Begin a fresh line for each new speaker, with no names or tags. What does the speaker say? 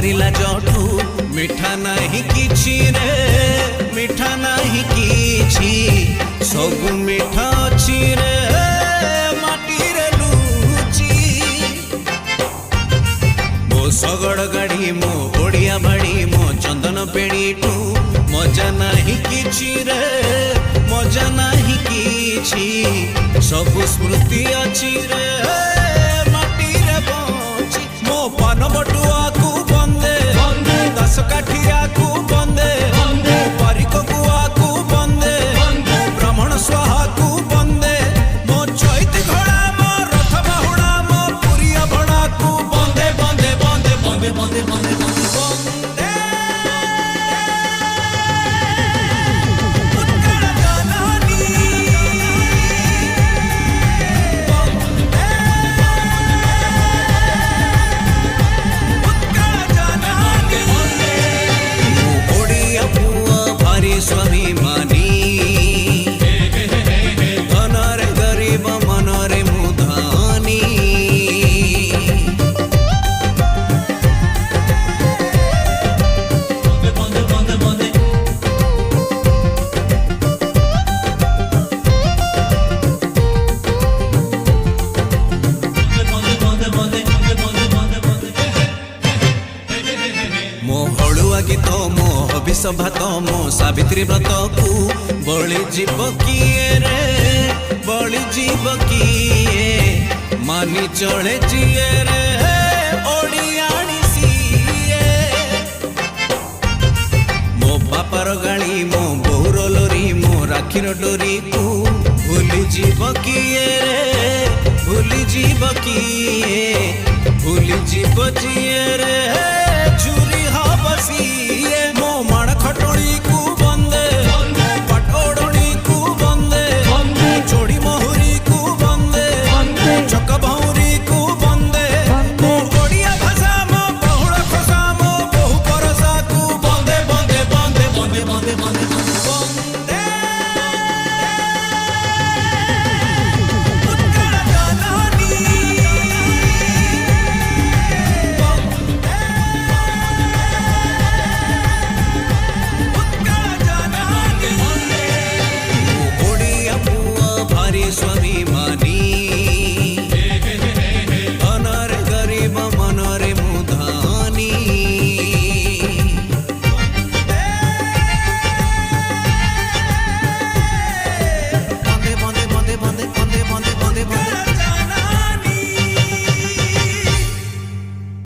मरिला जठू मिठा नहीं किछि रे मिठा नहीं किछि सब मिठा अछि रे माटी रे लुची मो सगड़ गाड़ी मो ओडिया बाड़ी मो चंदन पेड़ीठू मजा नहीं किछि रे मजा नहीं किछि सब स्मृति अछि रे माटी रे बंची मो पान बटुआ को बंदे दस काठिया को बंदे परिक कुआ को बंदे ब्राह्मण स्वाहा को बंदे मो चैत घोड़ा मो रथ बाहुड़ा मो पुरिया भड़ा को बंदे बंदे बंदे बंदे बंदे बंदे बंदे स्वाभिमानी धनरे गरीब मनरे मुधानी मो हलुआ गीत मो हबिष भात मो सावित्री व्रत को बलि जीव किए रे बलि जीव किए मानी चले जिए रे ओडियाणी सीए मो बापार गाड़ी मो बोर लोरी मो राखीर डोरी को भूली जीव किए रे भूली जीव किए भूली जीव जिए रे छुरी हा बसिए मो माण खटोली को